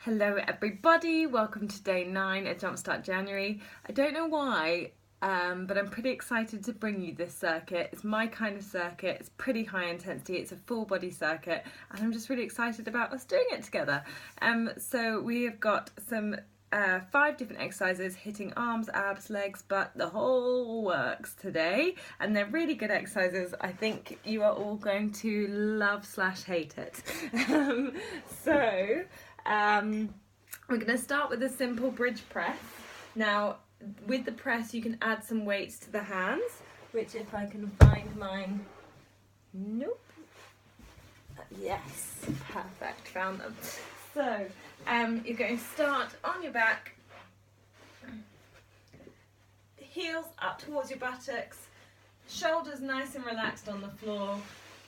Hello everybody, welcome to day 9 at Jumpstart January. I don't know why, but I'm pretty excited to bring you this circuit. It's my kind of circuit, it's pretty high intensity, it's a full body circuit, and I'm just really excited about us doing it together. So we have got some 5 different exercises hitting arms, abs, legs, butt, the whole works today, and they're really good exercises. I think you are all going to love/hate it. We're going to start with a simple bridge press. Now, with the press, you can add some weights to the hands, which if I can find mine, nope. Yes, perfect, found them. So, you're going to start on your back, heels up towards your buttocks, shoulders nice and relaxed on the floor.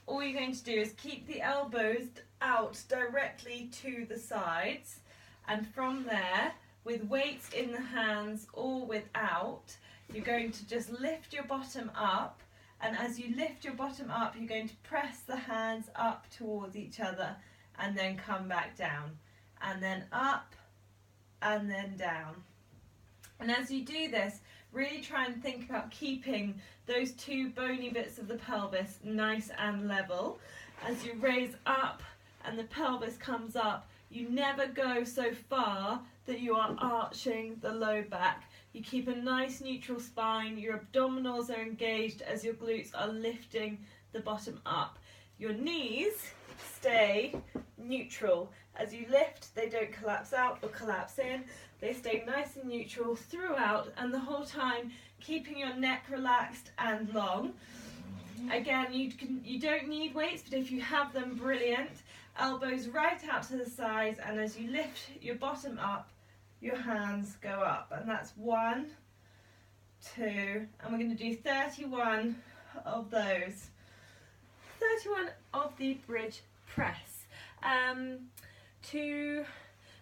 All you're going to do is keep the elbows out directly to the sides, and from there, with weights in the hands or without, you're going to just lift your bottom up, and as you lift your bottom up, you're going to press the hands up towards each other and then come back down, and then up and then down. And as you do this, really try and think about keeping those 2 bony bits of the pelvis nice and level. As you raise up and the pelvis comes up, you never go so far that you are arching the low back. You keep a nice neutral spine, your abdominals are engaged as your glutes are lifting the bottom up. Your knees stay neutral. As you lift, they don't collapse out or collapse in. They stay nice and neutral throughout, and the whole time keeping your neck relaxed and long. Again, you don't need weights, but if you have them, brilliant. Elbows right out to the sides, and as you lift your bottom up, your hands go up. And that's 1, 2, and we're going to do 31 of those. 31 of the bridge press. To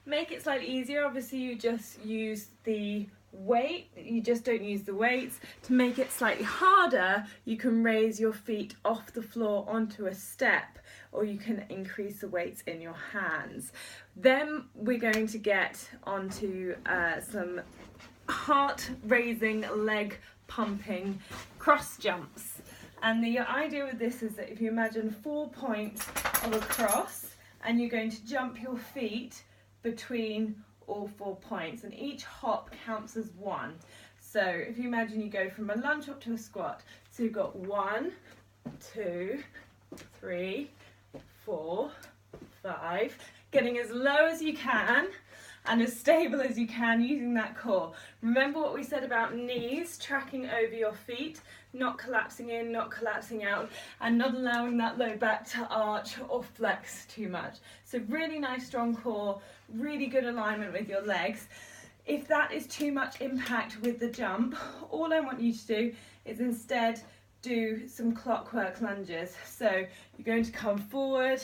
make it slightly easier, obviously you just use the weight, you just don't use the weights. To make it slightly harder, you can raise your feet off the floor onto a step, or you can increase the weights in your hands. Then we're going to get onto some heart raising, leg pumping cross jumps. And the idea with this is that if you imagine 4 points of a cross, and you're going to jump your feet between all 4 points, and each hop counts as 1. So if you imagine you go from a lunge hop to a squat, so you've got 1, 2, 3, 4, 5, getting as low as you can and as stable as you can using that core. Remember what we said about knees tracking over your feet, not collapsing in, not collapsing out, and not allowing that low back to arch or flex too much. So really nice strong core, really good alignment with your legs. If that is too much impact with the jump, all I want you to do is instead do some clockwork lunges. So you're going to come forward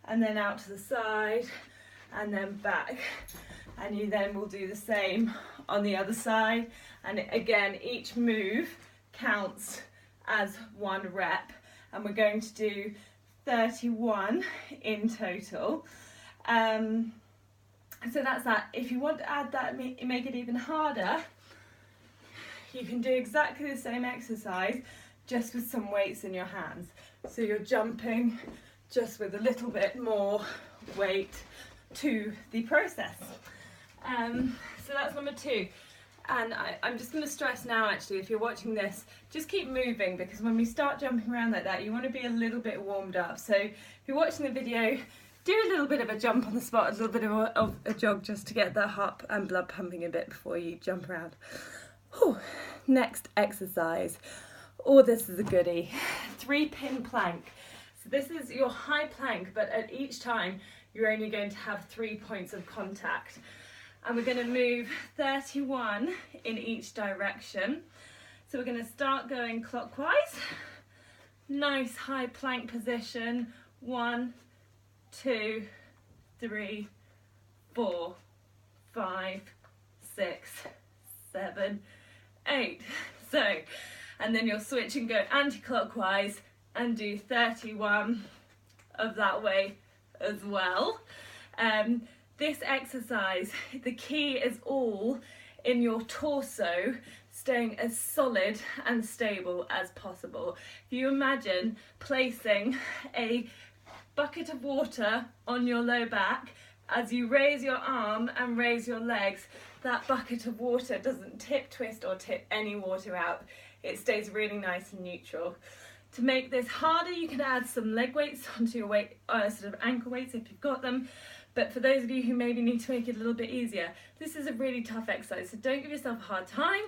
and then out to the side and then back, and you then will do the same on the other side. And again, each move counts as 1 rep, and we're going to do 31 in total. So that's that. If you want to add that, make it even harder, you can do exactly the same exercise just with some weights in your hands. So you're jumping just with a little bit more weight to the process. So that's number 2. And I'm just going to stress now, actually, if you're watching this, just keep moving, because when we start jumping around like that, you want to be a little bit warmed up. So if you're watching the video, do a little bit of a jump on the spot, a little bit of a jog, just to get the heart and blood pumping a bit before you jump around. Whew. Next exercise. Oh, this is a goodie. 3-pin plank. So this is your high plank, but at each time, you're only going to have 3 points of contact. And we're going to move 31 in each direction. So we're going to start going clockwise. Nice high plank position. 1, 2, 3, 4, 5, 6, 7, 8. So, and then you'll switch and go anti-clockwise and do 31 of that way as well. this exercise, the key is all in your torso staying as solid and stable as possible. If you imagine placing a bucket of water on your low back, as you raise your arm and raise your legs, that bucket of water doesn't tip, twist or tip any water out. It stays really nice and neutral. To make this harder, you can add some leg weights onto your weight, sort of ankle weights if you've got them. But for those of you who maybe need to make it a little bit easier, this is a really tough exercise, so don't give yourself a hard time.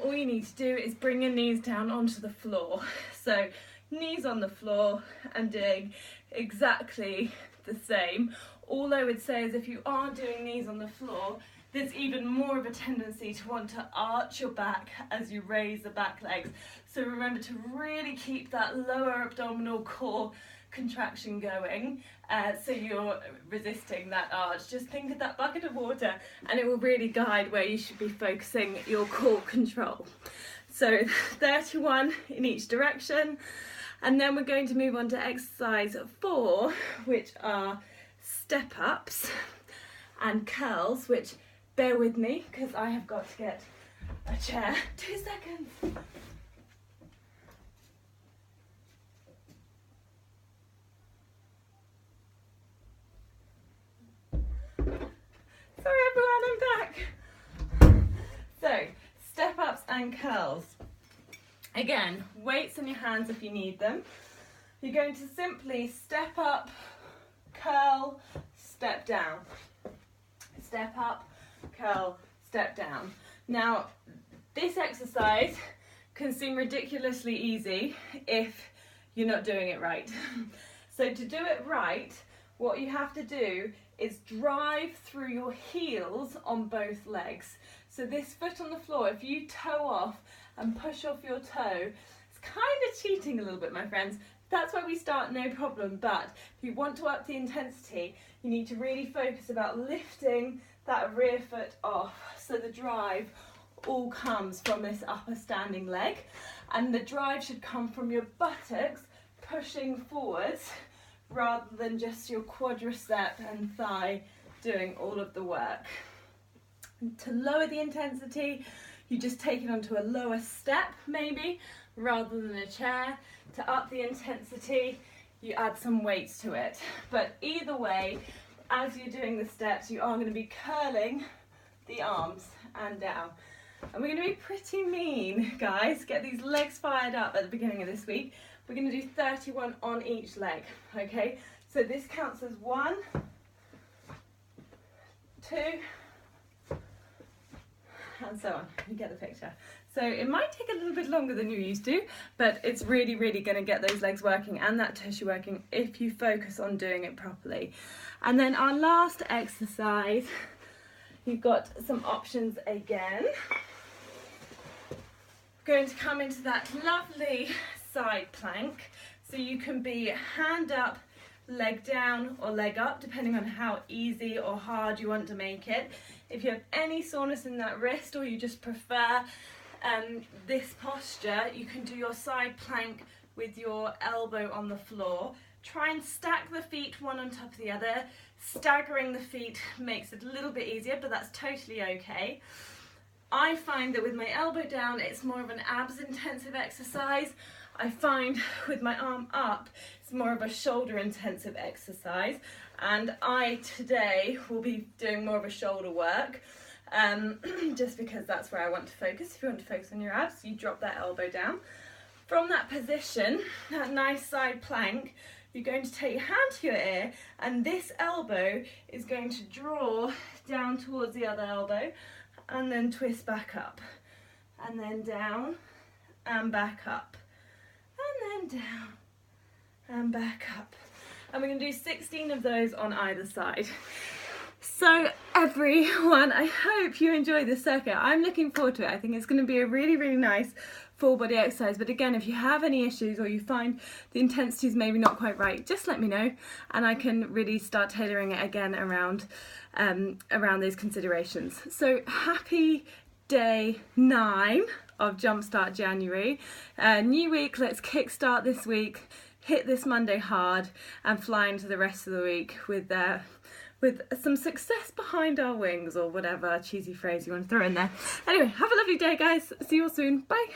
All you need to do is bring your knees down onto the floor. So knees on the floor and doing exactly the same. All I would say is if you are doing knees on the floor, there's even more of a tendency to want to arch your back as you raise the back legs. So remember to really keep that lower abdominal core contraction going, so you're resisting that arch. Just think of that bucket of water and it will really guide where you should be focusing your core control. So 31 in each direction, and then we're going to move on to exercise 4, which are step ups and curls, which, bear with me because I have got to get a chair. 2 seconds. Sorry everyone, I'm back. So, step ups and curls. Again, weights in your hands if you need them. You're going to simply step up, curl, step down. Step up, curl, step down. Now, this exercise can seem ridiculously easy if you're not doing it right. So to do it right, what you have to do is drive through your heels on both legs. So this foot on the floor, if you toe off and push off your toe, it's kind of cheating a little bit, my friends. That's where we start, no problem. But if you want to up the intensity, you need to really focus about lifting that rear foot off. So the drive all comes from this upper standing leg, and the drive should come from your buttocks pushing forwards rather than just your quadricep and thigh doing all of the work. And to lower the intensity, you just take it onto a lower step maybe rather than a chair. To up the intensity, you add some weights to it. But either way, as you're doing the steps, you are going to be curling the arms and down. And we're going to be pretty mean, guys. Get these legs fired up at the beginning of this week. We're going to do 31 on each leg, okay? So this counts as 1, 2, and so on. You get the picture. So it might take a little bit longer than you're used to, but it's really, really going to get those legs working and that tissue working if you focus on doing it properly. And then our last exercise, you've got some options again. Going to come into that lovely side plank, so you can be hand up, leg down or leg up depending on how easy or hard you want to make it. If you have any soreness in that wrist or you just prefer this posture, you can do your side plank with your elbow on the floor. Try and stack the feet one on top of the other. Staggering the feet makes it a little bit easier, but that's totally okay. I find that with my elbow down, it's more of an abs intensive exercise. I find with my arm up, it's more of a shoulder intensive exercise. And I today will be doing more of a shoulder work, just because that's where I want to focus. If you want to focus on your abs, you drop that elbow down. From that position, that nice side plank, you're going to take your hand to your ear, and this elbow is going to draw down towards the other elbow, and then twist back up, and then down, and back up, and then down, and back up. And we're going to do 16 of those on either side. So everyone, I hope you enjoy this circuit. I'm looking forward to it. I think it's going to be a really, really nice full body exercise. But again, if you have any issues or you find the intensity is maybe not quite right, just let me know and I can really start tailoring it again around those considerations. So happy day 9 of Jumpstart January. New week, let's kickstart this week, hit this Monday hard and fly into the rest of the week with with some success behind our wings, or whatever cheesy phrase you want to throw in there. Anyway, have a lovely day, guys. See you all soon. Bye.